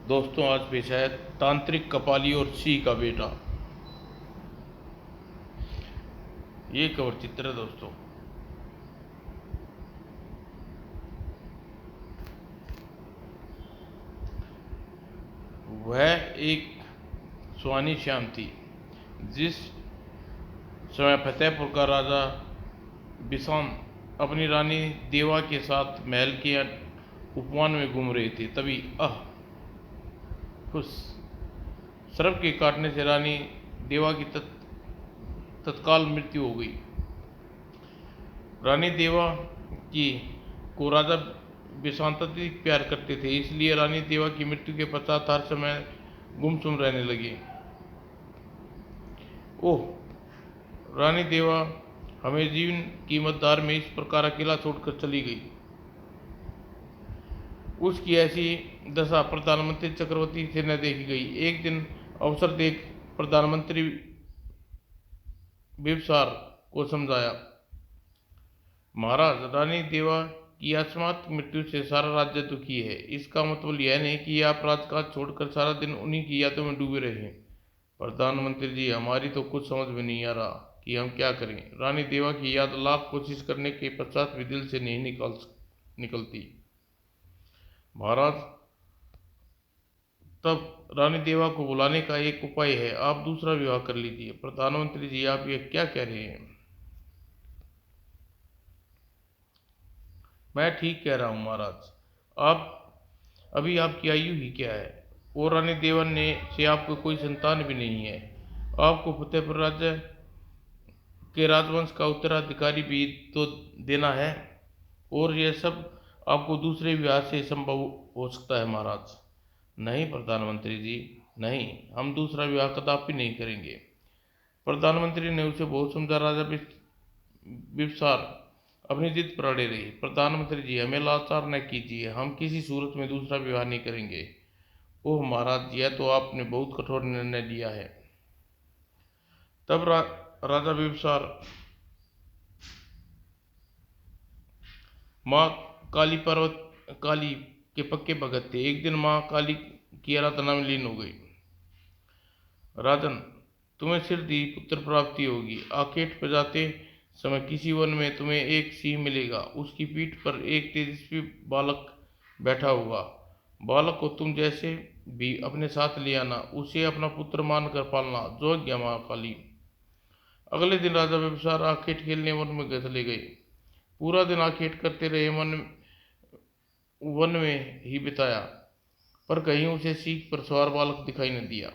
दोस्तों आज पेश है तांत्रिक कपाली और सी का बेटा। ये कवर चित्र है दोस्तों। वह एक सुहानी शाम थी जिस समय फतेहपुर का राजा बिसान अपनी रानी देवा के साथ महल के उपवन में घूम रहे थे। तभी खुश सर्प के काटने से रानी देवा की तत्काल मृत्यु हो गई। रानी देवा की को राजा बिसान अत्यधिक प्यार करते थे, इसलिए रानी देवा की मृत्यु के पश्चात हर समय गुमसुम रहने लगे। ओह, रानी देवा हमें जीवन की मझधार में इस प्रकार अकेला छोड़कर चली गई। उसकी ऐसी दशा प्रधानमंत्री चक्रवर्ती से न देखी गई। एक दिन अवसर देख प्रधानमंत्री बिम्बिसार को समझाया, महाराज, रानी देवा की अकस्मात मृत्यु से सारा राज्य दुखी है। इसका मतलब यह नहीं कि आप राजकाज छोड़कर सारा दिन उन्हीं की यादों में डूबे रहे। प्रधानमंत्री जी, हमारी तो कुछ समझ में नहीं आ रहा कि हम क्या करें। रानी देवा की याद लाख कोशिश करने के पश्चात भी दिल से नहीं निकलती। महाराज, तब रानी देवा को बुलाने का एक उपाय है, आप दूसरा विवाह कर लीजिए। प्रधानमंत्री जी, आप ये क्या कह रहे हैं? मैं ठीक कह रहा हूँ महाराज। आप अभी आपकी आयु ही क्या है, और रानी देवन ने से आपको कोई संतान भी नहीं है। आपको फतेहपुर राज्य के राजवंश का उत्तराधिकारी भी तो देना है, और यह सब आपको दूसरे विवाह से संभव हो सकता है। महाराज, नहीं प्रधानमंत्री जी, नहीं, हम दूसरा विवाह कदापि नहीं करेंगे। प्रधानमंत्री ने उसे बहुत समझा। राजा बिम्बिसार अपनी जिद पर अड़े रही। प्रधानमंत्री जी, हमें लाचार न कीजिए, हम किसी सूरत में दूसरा विवाह नहीं करेंगे। ओह महाराज, यह तो आपने बहुत कठोर निर्णय लिया है। तब राजा बिम्बिसार माँ काली के पक्के भगत थे। एक दिन माँ काली की आराधना में लीन हो गई। राजन, तुम्हें शीघ्र ही पुत्र प्राप्ति होगी। आखेट पर जाते समय किसी वन में तुम्हें एक सिंह मिलेगा। उसकी पीठ पर एक तेजस्वी बालक बैठा होगा। बालक को तुम जैसे भी अपने साथ ले आना, उसे अपना पुत्र मानकर पालना। जो आज्ञा माँ काली। अगले दिन राजा बिम्बिसार आखेट खेलने वन में चले गए। पूरा दिन आखेट करते रहे, वन में ही बिताया, पर कहीं उसे सीख पर सवार बालक दिखाई न दिया।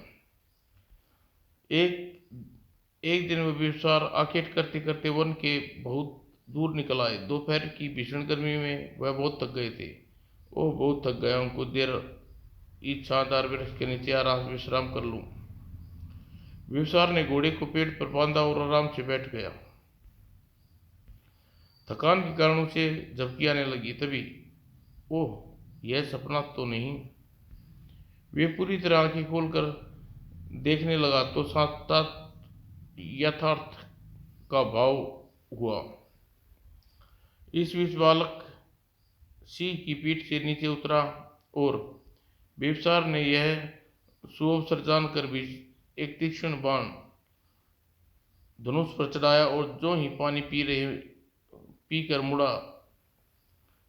एक दिन वह बिम्बिसार आखेट करते करते वन के बहुत दूर निकल आए। दोपहर की भीषण गर्मी में वह बहुत थक गए थे। ओह, बहुत थक गया हूँ, कुछ देर इस छांदार वृक्ष के नीचे आराम विश्राम कर लूं। बिम्बिसार ने घोड़े को पेड़ पर बांधा और आराम से बैठ गया। थकान के कारण उसे झपकी आने लगी। तभी ओह, यह सपना तो नहीं। वे पूरी तरह आंखें खोलकर देखने लगा तो साक्षात यथार्थ का भाव हुआ। इस बीच बालक सिंह की पीठ से नीचे उतरा और बिम्बिसार ने यह सुअवसर जानकर भी एक तीक्ष्ण बाण धनुष पर चढ़ाया, और जो ही पानी पीकर मुड़ा,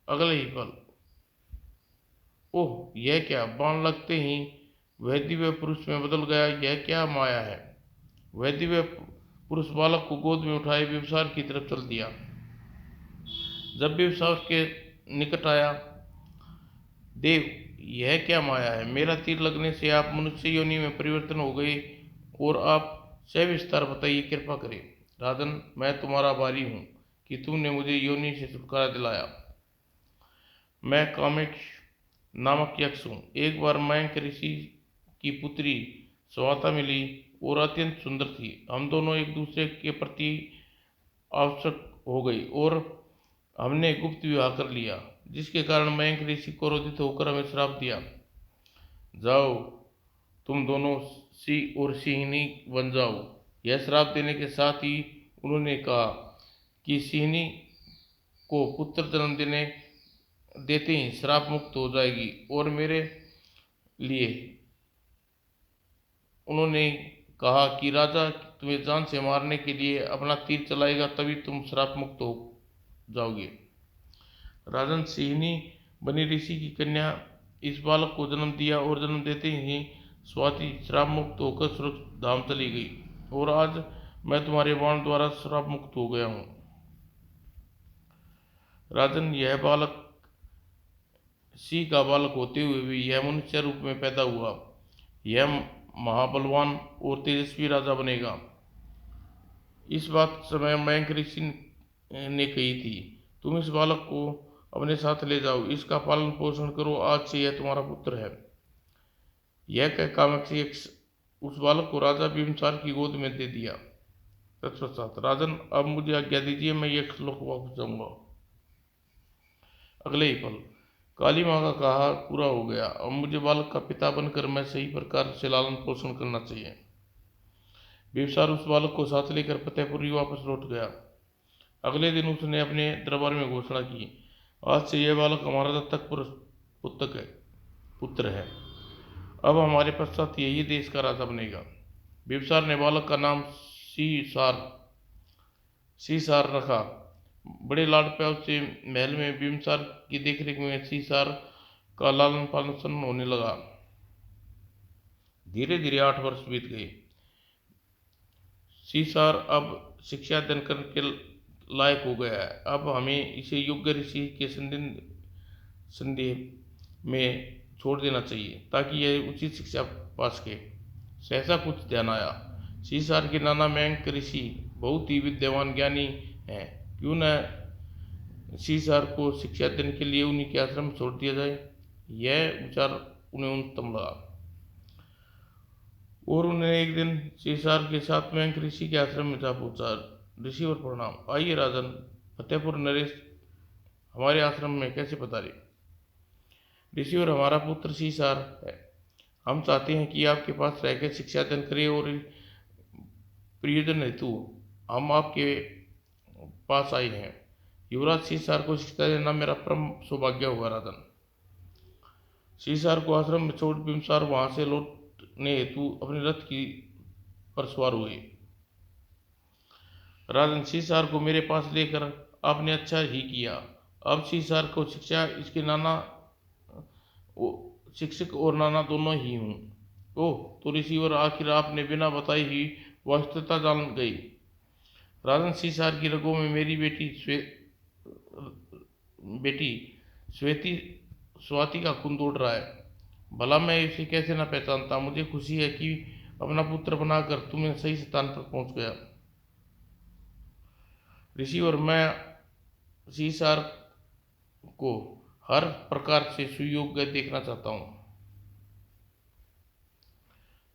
अगले ही पल ओह, यह क्या! बाण लगते ही वह दिव्य पुरुष में बदल गया। यह क्या माया है! वह दिव्य पुरुष बालक को गोद में उठाए बिम्बिसार की तरफ चल दिया। जब बिम्बिसार के निकट आया, देव, यह क्या माया है! मेरा तीर लगने से आप मनुष्य योनि में परिवर्तन हो गए, और आप सविस्तार बताइए, कृपा करें। राजन, मैं तुम्हारा आभारी हूँ कि तुमने मुझे योनि से छुटकारा दिलाया। मैं कामेक्ष नामक यक्ष हूँ। एक बार मयंक ऋषि की पुत्री स्वाता मिली और अत्यंत सुंदर थी। हम दोनों एक दूसरे के प्रति आवश्यक हो गई और हमने गुप्त विवाह कर लिया, जिसके कारण मयंक ऋषि को क्रोधित होकर हमें श्राप दिया। जाओ, तुम दोनों सिंह और सिंहनी बन जाओ। यह श्राप देने के साथ ही उन्होंने कहा कि सिंहनी को पुत्र जन्म देते ही श्राप मुक्त हो जाएगी और मेरे लिए। उन्होंने कहा कि राजा तुम्हें जान से मारने के लिए अपना तीर चलाएगा, तभी तुम श्राप मुक्त हो जाओगे। राजन सिंह ने बनी ऋषि की कन्या इस बालक को जन्म दिया और जन्म देते ही स्वाति श्राप मुक्त होकर सुरक्षित धाम चली गई, और आज मैं तुम्हारे बाण द्वारा श्राप मुक्त हो गया हूँ। राजन, यह बालक सिंह का बालक होते हुए भी यह मनुष्य रूप में पैदा हुआ। यह महाबलवान और तेजस्वी राजा बनेगा। इस बात समय मयंक ऋषि ने कही थी, तुम इस बालक को अपने साथ ले जाओ, इसका पालन पोषण करो, आज से यह तुम्हारा पुत्र है। यह कह कामाक्षी उस बालक को राजा बिम्बसार की गोद में दे दिया। तत्पश्चात, राजन अब मुझे आज्ञा दीजिए, मैं यह श्लोक वापस जाऊंगा। अगले ही पल काली माँ का कहा पूरा हो गया। अब मुझे बालक का पिता बनकर मैं सही प्रकार से लालन पोषण करना चाहिए। बिम्बसार उस बालक को साथ लेकर फतेहपुरी वापस लौट गया। अगले दिन उसने अपने दरबार में घोषणा की, आज से यह बालक हमारा दत्तक पुत्र है। अब हमारे पश्चात यही देश का राजा बनेगा। बिम्बसार ने बालक का नाम सीसार रखा। बड़े लाड प्यार से महल में बिम्बसार की देखरेख में सीसार का लालन पालन होने लगा। धीरे धीरे 8 वर्ष बीत गए। सीसार अब शिक्षा अध्ययन करने के लायक हो गया है। अब हमें इसे योग्य ऋषि के संदेह में छोड़ देना चाहिए, ताकि यह उचित शिक्षा पा सके। सहसा कुछ ध्यान आया। सीसार के नाना मयंक ऋषि बहुत ही विद्वान ज्ञानी हैं, क्यों न सीसार को शिक्षा देने के लिए उन्हीं के आश्रम में छोड़ दिया जाए। यह विचार उन्हें उत्तम लगा, और उन्हें एक दिन सीसार के साथ मयंक ऋषि के आश्रम में जा पहुंचा। ऋषि और प्रणाम। आइए राजन, फतेहपुर नरेश हमारे आश्रम में कैसे पधारे? ऋषि और हमारा पुत्र सीसार है। हम चाहते हैं कि आपके पास रहकर शिक्षा अध्ययन करें, और प्रयोजन हेतु हम आपके पास आए हैं। युवराज सीसार को शिक्षा देना मेरा परम सौभाग्य होगा। राजन, सीसार को आश्रम में छोड़ बिम्बसार वहां से लौटने हेतु अपने रथ की पर सवार हुए। राजन, सीसार को मेरे पास लेकर आपने अच्छा ही किया। अब सीसार को शिक्षा इसके नाना शिक्षक और नाना दोनों ही हूँ। ओह, तो ऋषि, और आखिर आपने बिना बताई ही वास्तवता जान गई। राजन, सीसार की रगों में मेरी बेटी स्वाति का खून दौड़ रहा है। भला मैं इसे कैसे न पहचानता। मुझे खुशी है कि अपना पुत्र बनाकर तुम्हें सही स्थान पर पहुंच गया। ऋषि, और मैं सीसार को हर प्रकार से सुयोग्य देखना चाहता हूँ।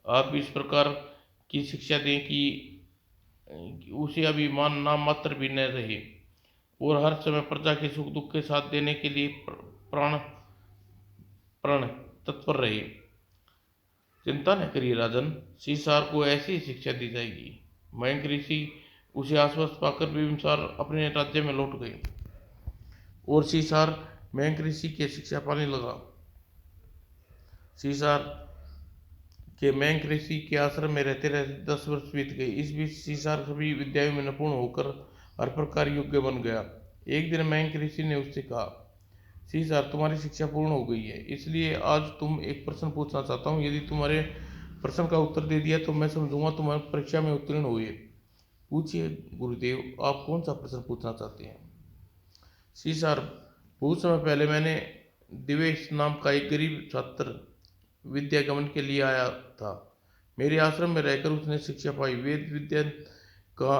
आप इस प्रकार की शिक्षा दें कि उसे अभिमान नाम मात्र भी न रहे, और हर समय प्रजा के सुख दुख के साथ देने के लिए प्राण प्रण तत्पर रहे। चिंता न करिए राजन, सीसार को ऐसी शिक्षा दी जाएगी। मयंक ऋषि उसे आश्वस्त पाकर बिम्बसार अपने राज्य में लौट गए, और सीसार मयंक ऋषि की शिक्षा पाने लगा। सीसार के मयंक ऋषि के आश्रम में रहते रहते 10 वर्ष बीत गए। इस बीच सीसार सभी विद्याओं में निपुण होकर हर प्रकार योग्य बन गया। एक दिन मयंक ऋषि ने उससे कहा, सीसार, तुम्हारी शिक्षा पूर्ण हो गई है, इसलिए आज तुम एक प्रश्न पूछना चाहता हूँ। यदि तुम्हारे प्रश्न का उत्तर दे दिया तो मैं समझूंगा तुम्हारी परीक्षा में उत्तीर्ण हुए। पूछिए गुरुदेव, आप कौन सा प्रश्न पूछना चाहते हैं? सीसार, बहुत समय पहले मैंने दिवेश नाम का एक गरीब छात्र विद्या गमन के लिए आया था। मेरे आश्रम में रहकर उसने शिक्षा पाई, वेद विद्या का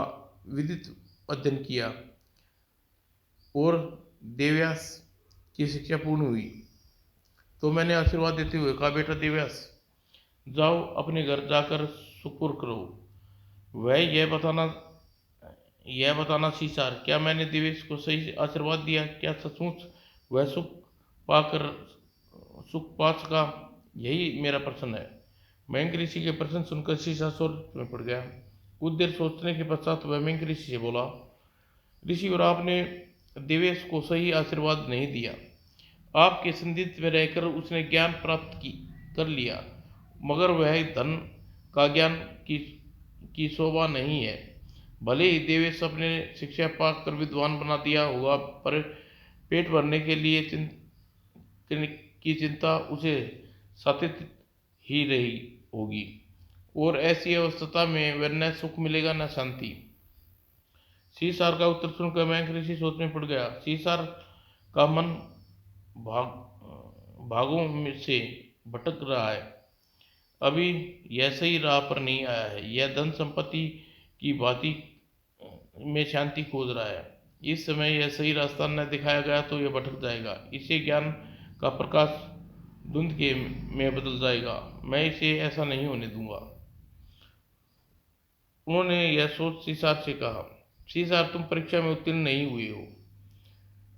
विदित अध्ययन किया, और देव्यास की शिक्षा पूर्ण हुई। तो मैंने आशीर्वाद देते हुए कहा, बेटा देव्यास, जाओ अपने घर जाकर सुपुर करो। वह यह बताना सीसार, क्या मैंने देवेश को सही आशीर्वाद दिया? क्या सचमुच वह सुख पा सका? यही मेरा प्रश्न है। मयंक ऋषि के प्रश्न सुनकर सीसार सोच में पड़ गया। कुछ देर सोचने के पश्चात वह मयंक ऋषि से बोला, ऋषि, और आपने देवेश को सही आशीर्वाद नहीं दिया। आपके संदिग्ध में रहकर उसने ज्ञान प्राप्त कर लिया, मगर वह धन का ज्ञान की शोभा नहीं है। भले ही देवेश अपने शिक्षा पाकर कर विद्वान बना दिया होगा, पर पेट भरने के लिए की चिंता उसे सतत ही रही होगी, और ऐसी अवस्था में वह न सुख मिलेगा न शांति। सीसार का उत्तर सुनकर मैं ऋषि सोच में पड़ गया। सीसार का मन भागों में से भटक रहा है, अभी यह सही राह पर नहीं आया है। यह धन संपत्ति की भांति में शांति खोज रहा है। इस समय यह सही रास्ता न दिखाया गया तो यह भटक जाएगा, इसे ज्ञान का प्रकाश धुंध के में बदल जाएगा। मैं इसे ऐसा नहीं होने दूंगा। उन्होंने यह सोच सीसार से कहा, सीसार, तुम परीक्षा में उत्तीर्ण नहीं हुए हो।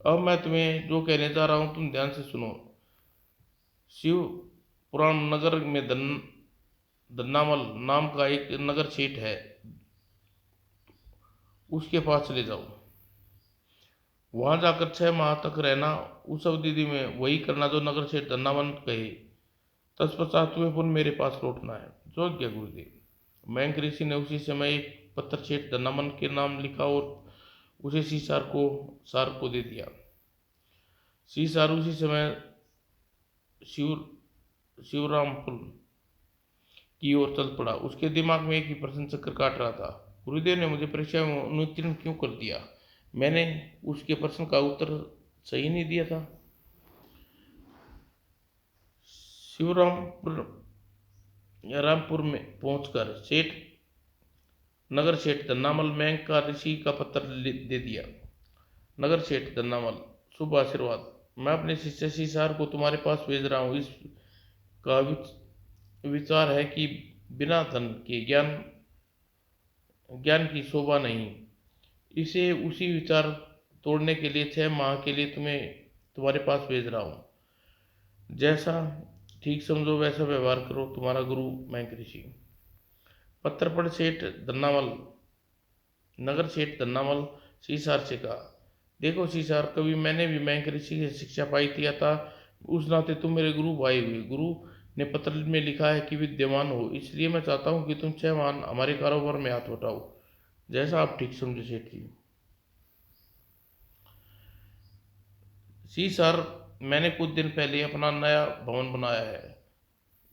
अब मैं तुम्हें जो कहने जा रहा हूं तुम ध्यान से सुनो। शिव पुराण नगर में दन्नामल नाम का एक नगर सेठ है, उसके पास चले जाओ। वहां जाकर 6 माह तक रहना। उस अवधि में वही करना जो नगर सेठ दन्नामल कहे। तत्पश्चात तुम्हें पुनः मेरे पास लौटना है। जो आज्ञा गुरुदेव। मयंक ऋषि ने उसी समय एक पत्र सेठ दन्नामल के नाम लिखा और उसे सीसार को दे दिया। सीसार उसी समय शिवरामपुर की ओर चल पड़ा। उसके दिमाग में एक ही प्रश्न चक्कर काट रहा था, गुरुदेव ने मुझे परीक्षा में अनुत्तीर्ण क्यों कर दिया? मैंने उसके प्रश्न का उत्तर सही नहीं दिया था। रामपुर में पहुंचकर नगर सेठ दन्नामल मयंक का ऋषि का पत्र दे दिया। नगर सेठ दन्नामल, शुभ आशीर्वाद। मैं अपने शिष्य सीसार को तुम्हारे पास भेज रहा हूँ। इसका विचार है कि बिना धन के ज्ञान की शोभा नहीं। इसे उसी विचार तोड़ने के लिए 6 माह के लिए तुम्हारे पास भेज रहा हूँ। जैसा ठीक समझो वैसा व्यवहार करो। तुम्हारा गुरु मयंक ऋषि। पत्र पढ़ नगर सेठ दन्नामल सीसार से कहा, देखो सीसार, कभी मैंने भी मयंक ऋषि से शिक्षा पाई थी, अतः उस नाते तुम मेरे गुरु भाई हुए। गुरु ने पत्र में लिखा है कि विद्यमान हो, इसलिए मैं चाहता हूँ कि तुम 6 माह हमारे कारोबार में हाथ बटाओ। जैसा आप ठीक समझे सेठ जी। सीसार, मैंने कुछ दिन पहले अपना नया भवन बनाया है,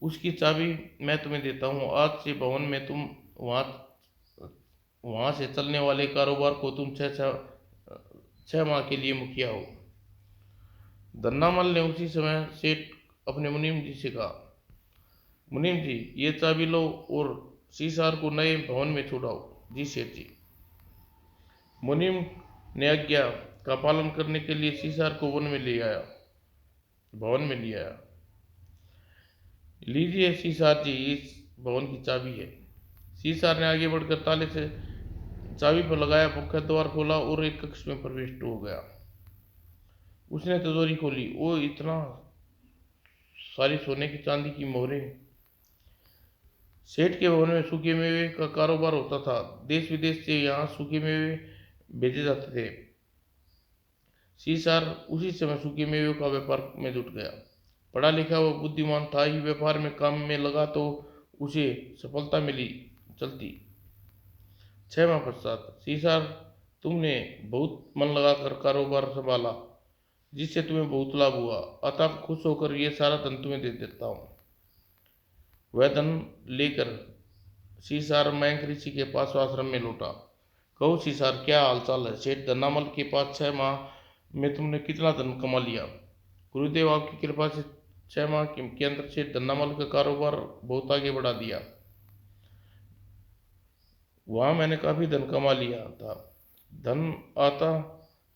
उसकी चाबी मैं तुम्हें देता हूँ। आज से भवन में तुम वहां से चलने वाले कारोबार को तुम 6 माह के लिए मुखिया हो। दन्नामल ने उसी समय सेठ अपने मुनीम जी से कहा, मुनीम जी, ये चाबी लो और सीसार को नए भवन में छुड़ाओ। जी सेठ जी। मुनीम ने आज्ञा का पालन करने के लिए सीसार को भवन में ले आया। लीजिए सीसार जी, इस भवन की चाबी है। सीसार ने आगे बढ़कर ताले से चाबी पर लगाया, मुख्य द्वार खोला और एक कक्ष में प्रविष्ट हो गया। उसने तिजोरी खोली। वो इतना सारी सोने की चांदी की मोहरें। सेठ के भवन में सूखे मेवे का कारोबार होता था। देश विदेश से यहाँ सूखे मेवे भेजे जाते थे। सीसार उसी समय सूखे मेवे का व्यापार में जुट गया। पढ़ा लिखा व बुद्धिमान था ही, व्यापार में काम में लगा तो उसे सफलता मिली चलती। 6 माह पश्चात, सीसार, तुमने बहुत मन लगाकर कारोबार संभाला, जिससे तुम्हें बहुत लाभ हुआ, अतः खुश होकर यह सारा धन तुम्हें दे देता हूँ। वह धन लेकर सीसार मयंक ऋषि के पास आश्रम में लौटा। कहो सीसार, क्या हालचाल है? सेठ दन्नामल के पास 6 माह में तुमने कितना धन कमा लिया? गुरुदेव, आपकी कृपा से 6 माह के अंदर सेठ दन्नामल का कारोबार बहुत आगे बढ़ा दिया। वहां मैंने काफी धन कमा लिया था। धन आता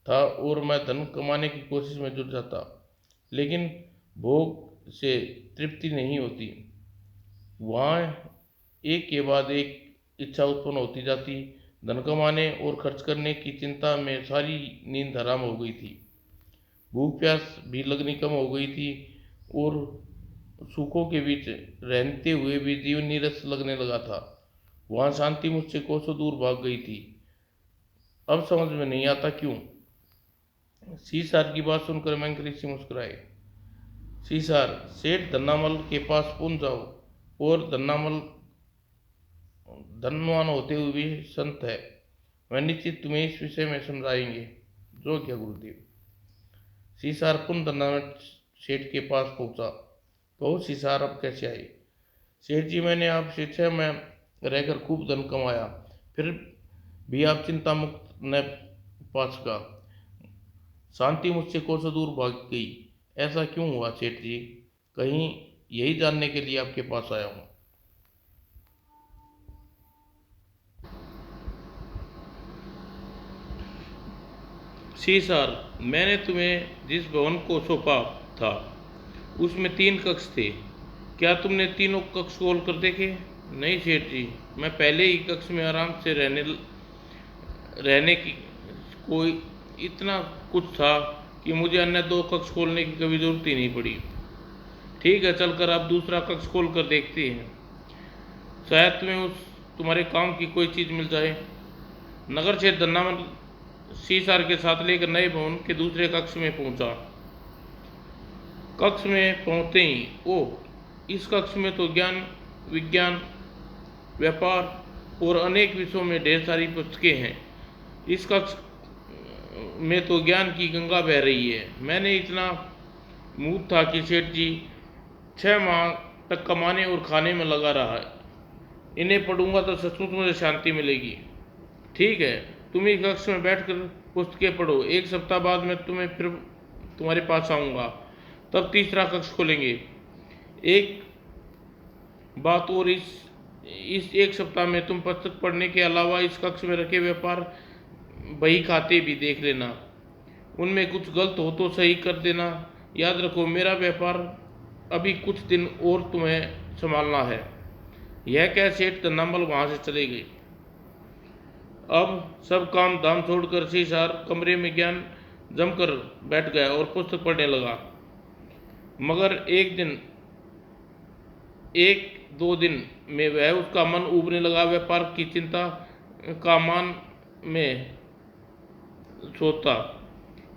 था और मैं धन कमाने की कोशिश में जुट जाता, लेकिन भोग से तृप्ति नहीं होती। वहाँ एक के बाद एक इच्छा उत्पन्न होती जाती। धन कमाने और खर्च करने की चिंता में सारी नींद हराम हो गई थी। भूख प्यास भी लगनी कम हो गई थी और सुखों के बीच रहते हुए भी जीवन नीरस लगने लगा था। वहाँ शांति मुझसे कोसों दूर भाग गई थी। अब समझ में नहीं आता क्यों। सीसार की बात सुनकर मयंक ऋषि मुस्कुराए। सीसार, सेठ धन्नामल के पास पहुंच जाओ, और धन्नामल धनवान होते हुए भी संत है, वह निश्चित तुम्हें इस विषय में समझाएंगे। जो क्या गुरुदेव। सीसार पुनः धन्नामल सेठ के पास पहुंचा। कहो सीसार, अब कैसे आए। सेठ जी, मैंने आपसे 6 में रहकर खूब धन कमाया, फिर भी आप चिंता मुक्त न पा सका। शांति मुझसे कोसों दूर भाग गई। ऐसा क्यों हुआ सेठ जी? कहीं यही जानने के लिए आपके पास आया हूँ। सीसार, मैंने तुम्हें जिस भवन को सौंपा था उसमें 3 कक्ष थे। क्या तुमने तीनों कक्ष खोल कर देखे? नहीं सेठ जी, मैं पहले ही कक्ष में आराम से रहने की कोई इतना कुछ था कि मुझे अन्य 2 कक्ष खोलने की कभी जरूरत ही नहीं पड़ी। ठीक है, चलकर आप दूसरा कक्ष खोल कर देखते हैं, शायद तुम्हारे काम की कोई चीज़ मिल जाए। नगर क्षेत्र धन्नामल सीसार के साथ लेकर नए भवन के दूसरे कक्ष में पहुंचा। कक्ष में पहुंचते ही, ओह, इस कक्ष में तो ज्ञान, विज्ञान, व्यापार और अनेक विषयों में ढेर सारी पुस्तकें हैं। इस कक्ष में तो ज्ञान की गंगा बह रही है। मैंने इतना मूड था कि सेठ जी 6 माह तक कमाने और खाने में लगा रहा है। इन्हें पढ़ूंगा तो सचमुच मुझे शांति मिलेगी। ठीक है, तुम इस कक्ष में बैठकर पुस्तकें पढ़ो। 1 सप्ताह बाद मैं फिर तुम्हारे पास आऊँगा, तब तीसरा कक्ष खोलेंगे। एक बात और, इस 1 सप्ताह में तुम पुस्तक पढ़ने के अलावा इस कक्ष में रखे व्यापार बही खाते भी देख लेना। उनमें कुछ गलत हो तो सही कर देना। याद रखो, मेरा व्यापार अभी कुछ दिन और तुम्हें संभालना है। यह कह सेठ धन्नामल वहां से चले गए। अब सब काम धाम छोड़कर सीसार कमरे में ज्ञान जमकर बैठ गया और पुस्तक पढ़ने लगा। मगर 1-2 दिन में वह उसका मन उबने लगा। व्यापार की चिंता का मान में सोचता,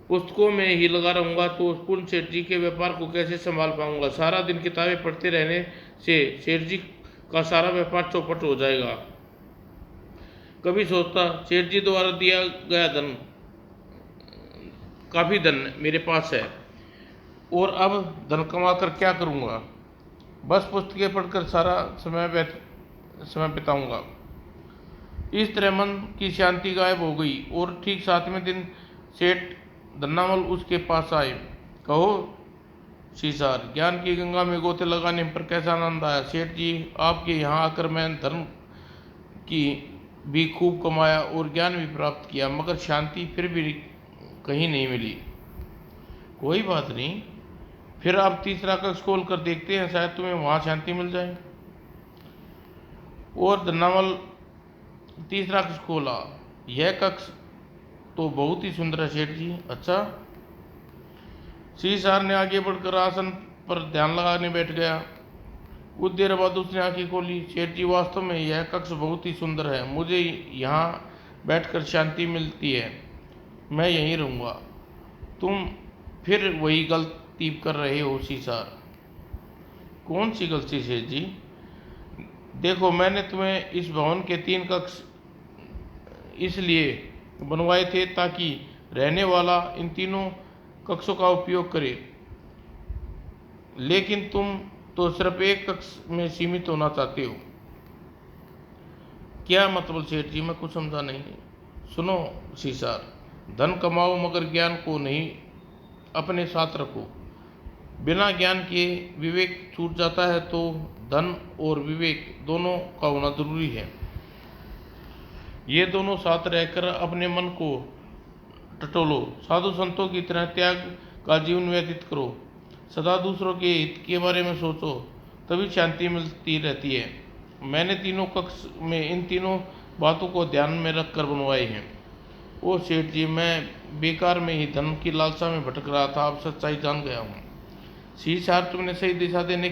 पुस्तकों में ही लगा रहूंगा तो पूर्ण सेठ जी के व्यापार को कैसे संभाल पाऊंगा। सारा दिन किताबें पढ़ते रहने से सेठ जी का सारा व्यापार चौपट हो जाएगा। कभी सोचता, सेठ जी द्वारा दिया गया धन, काफी धन मेरे पास है, और अब धन कमा कर क्या करूंगा। बस पुस्तकें पढ़कर सारा समय बिताऊंगा। इस तरह मन की शांति गायब हो गई, और ठीक 7वें दिन सेठ धन्नामल उसके पास आए। कहो सीसार, ज्ञान की गंगा में गोते लगाने पर कैसा आनंद आया। सेठ जी, आपके यहाँ आकर मैं धन की भी खूब कमाया और ज्ञान भी प्राप्त किया, मगर शांति फिर भी कहीं नहीं मिली। कोई बात नहीं, फिर आप तीसरा कक्ष खोल कर देखते हैं, शायद तुम्हें वहां शांति मिल जाए। और धन्नामल तीसरा कक्ष खोला। यह कक्ष तो बहुत ही सुंदर है सेठ जी। अच्छा। सीसार ने आगे बढ़कर आसन पर ध्यान लगाने बैठ गया। कुछ देर बाद उसने आंखें खोली। सेठ जी, वास्तव में यह कक्ष बहुत ही सुंदर है। मुझे यहाँ बैठकर शांति मिलती है। मैं यहीं रहूँगा। तुम फिर वही गलती कर रहे हो सीसार। कौन सी गलती सेठ जी? देखो, मैंने तुम्हें इस भवन के 3 कक्ष इसलिए बनवाए थे ताकि रहने वाला इन तीनों कक्षों का उपयोग करे, लेकिन तुम तो सिर्फ एक कक्ष में सीमित होना चाहते हो। क्या मतलब सेठ जी? मैं कुछ समझा नहीं। सुनो सीसार, धन कमाओ मगर ज्ञान को नहीं अपने साथ रखो। बिना ज्ञान के विवेक छूट जाता है, तो धन और विवेक दोनों का होना जरूरी है। ये दोनों साथ रहकर अपने मन को टटोलो। साधु संतों की तरह त्याग का जीवन व्यतीत करो। सदा दूसरों के हित के बारे में सोचो, तभी शांति मिलती रहती है। मैंने तीनों कक्ष में इन तीनों बातों को ध्यान में रखकर बनवाए हैं। ओ सेठ जी, मैं बेकार में ही धन की लालसा में भटक रहा था, अब सच्चाई जान गया हूँ। सीसार, तुमने सही दिशा देने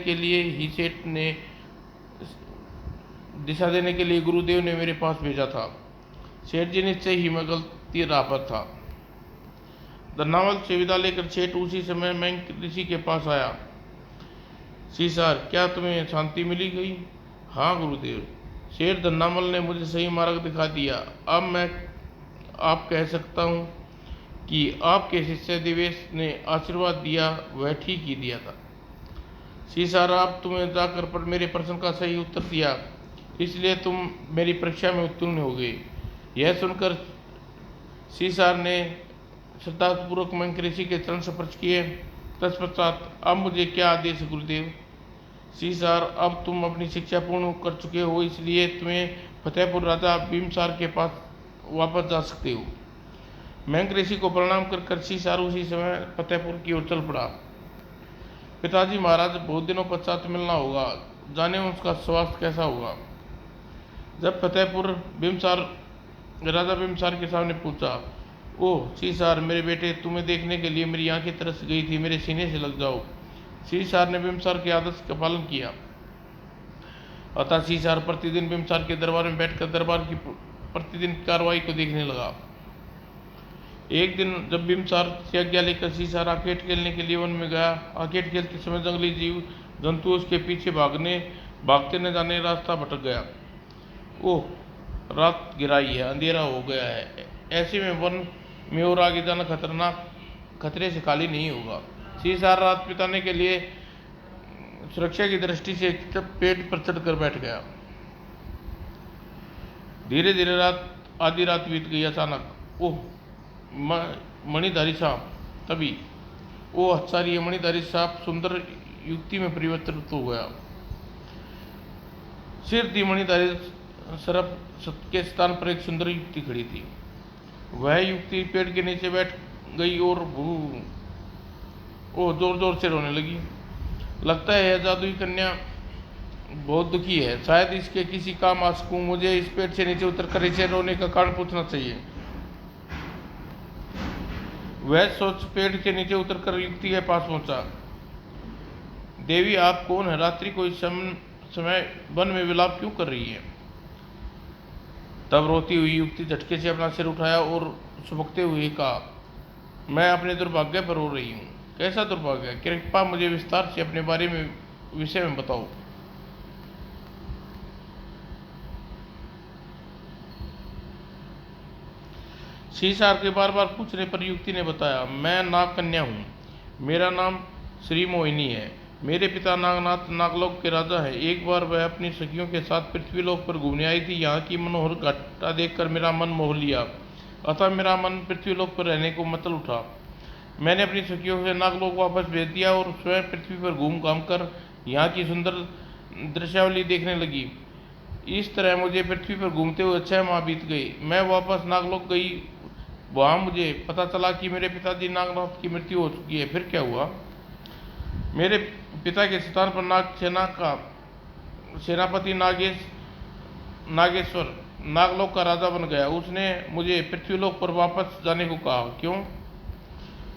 के लिए गुरुदेव ने मेरे पास भेजा था। सेठ जी, निश्चय ही मैं गलती राह पर था। धन्नामल से विदा लेकर सेठ उसी समय मैं ऋषि के पास आया। सीसार, क्या तुम्हें शांति मिली गई? हाँ गुरुदेव, शेर धन्नामल ने मुझे सही मार्ग दिखा दिया। अब मैं आप कह सकता हूँ कि आपके शिष्य दिवेश ने आशीर्वाद दिया, वह ठीक ही दिया था। सीसार, आप तुम्हें जाकर पर मेरे प्रश्न का सही उत्तर दिया, इसलिए तुम मेरी परीक्षा में उत्तीर्ण हो गए। यह सुनकर सीसार ने श्रद्धापूर्वक मंकऋषि के चरण स्पर्श किए। तत्पश्चात, अब मुझे क्या आदेश गुरुदेव? सीसार, अब तुम अपनी शिक्षा पूर्ण कर चुके हो, इसलिए तुम्हें फतेहपुर राजा बिम्बसार के पास वापस जा सकते हो। मंकऋषि को प्रणाम कर सीसार उसी समय फतेहपुर की ओर चल पड़ा। पिताजी महाराज, बहुत दिनों पश्चात मिलना होगा, जाने उसका स्वास्थ्य कैसा होगा। जब फतेहपुर बिम्बसार राजा बिम्बसार के सामने पूछा, ओह सीसार मेरे बेटे, तुम्हें देखने के लिए मेरी आंखें तरस गई थी, मेरे सीने से लग जाओ। सीसार ने बिम्बसार के आदेश का पालन किया। अतः सीसार प्रतिदिन बिम्बसार के दरबार में बैठकर दरबार की प्रतिदिन कार्रवाई को देखने लगा। एक दिन जब बिम्बसार से आज्ञा लेकर सीसार आकेट खेलने के लिए वन में गया, आकेट खेलते समय जंगली जीव जंतु उसके पीछे भागते न जाने रास्ता भटक गया। ओह, रात गिराई है, अंधेरा हो गया है, ऐसे में वन में और आगे जाना खतरे से खाली नहीं होगा। सीसार रात बिताने के लिए सुरक्षा की दृष्टि से पेड़ पर चढ़कर बैठ गया। धीरे धीरे आधी रात बीत गई। अचानक ओह मणिधारी सांप, तभी वो आश्चर्य, मणिधारी सांप सुंदर युक्ति में परिवर्तित हो गया। सिर दी मणिधारी सर्प के स्थान पर एक सुंदर युक्ति खड़ी थी। वह युक्ति पेड़ के नीचे बैठ गई और जोर जोर से रोने लगी। लगता है यह जादुई कन्या बहुत दुखी है, शायद इसके किसी काम आ सकूं। मुझे इस पेड़ से नीचे उतरकर इसे रोने का कारण पूछना चाहिए। वह सोच पेड़ के नीचे उतरकर युक्ति के पास पहुंचा। देवी, आप कौन है? रात्रि को इस समय वन में विलाप क्यों कर रही है? तब रोती हुई युक्ति झटके से अपना सिर उठाया और सुबकते हुए कहा, मैं अपने दुर्भाग्य पर रो रही हूँ। कैसा दुर्भाग्य? कृपया मुझे विस्तार से अपने विषय में बताओ। सीसार के बार बार पूछने पर युक्ति ने बताया, मैं नाग कन्या हूँ, मेरा नाम श्री मोहिनी है। मेरे पिता नागनाथ नागलोक के राजा है। एक बार वह अपनी सखियों के साथ पृथ्वीलोक पर घूमने आई थी। यहाँ की मनोहर घाटा देखकर मेरा मन मोह लिया, अतः मेरा मन पृथ्वीलोक पर रहने को मचल उठा। मैंने अपनी सखियों से नागलोक वापस भेज दिया और स्वयं पृथ्वी पर घूम घाम कर यहाँ की सुंदर दृश्यावली देखने लगी। इस तरह मुझे पृथ्वी पर घूमते हुए 6 माह बीत गए। मैं वापस नागलोक गई। वहाँ मुझे पता चला कि मेरे पिताजी नागनाथ की मृत्यु हो चुकी है। फिर क्या हुआ? मेरे पिता के स्थान पर नाग सेना का सेनापति नागेश्वर नागलोक का राजा बन गया। उसने मुझे पृथ्वीलोक पर वापस जाने को कहा। क्यों?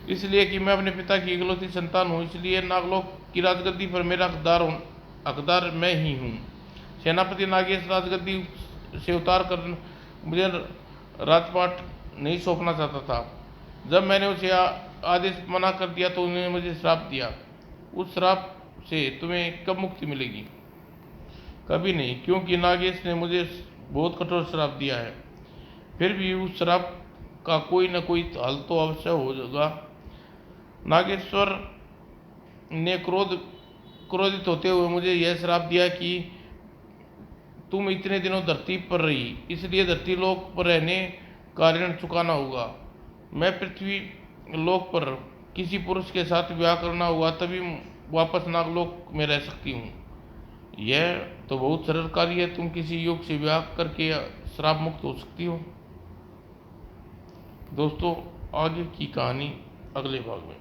इसलिए कि मैं अपने पिता की इकलौती संतान हूँ, इसलिए नागलोक की राजगद्दी पर मेरा हकदार मैं ही हूँ। सेनापति नागेश राजगद्दी से उतार कर मुझे राजपाट नहीं सौंपना चाहता था। जब मैंने उसे आदेश मना कर दिया तो उन्होंने मुझे श्राप दिया। उस श्राप से तुम्हें कब मुक्ति मिलेगी? कभी नहीं, क्योंकि नागेश ने मुझे बहुत कठोर श्राप दिया है। फिर भी उस श्राप का कोई न कोई हल तो अवश्य होगा। नागेश्वर ने क्रोधित होते हुए मुझे यह श्राप दिया कि तुम इतने दिनों धरती पर रही, इसलिए धरती लोक पर रहने का ऋण चुकाना होगा। मैं पृथ्वी लोक पर किसी पुरुष के साथ विवाह करना होगा, तभी वापस नागलोक में रह सकती हूँ। यह तो बहुत सरल कार्य है। तुम किसी योग से विवाह करके श्राप मुक्त हो सकती हो। दोस्तों, आगे की कहानी अगले भाग में।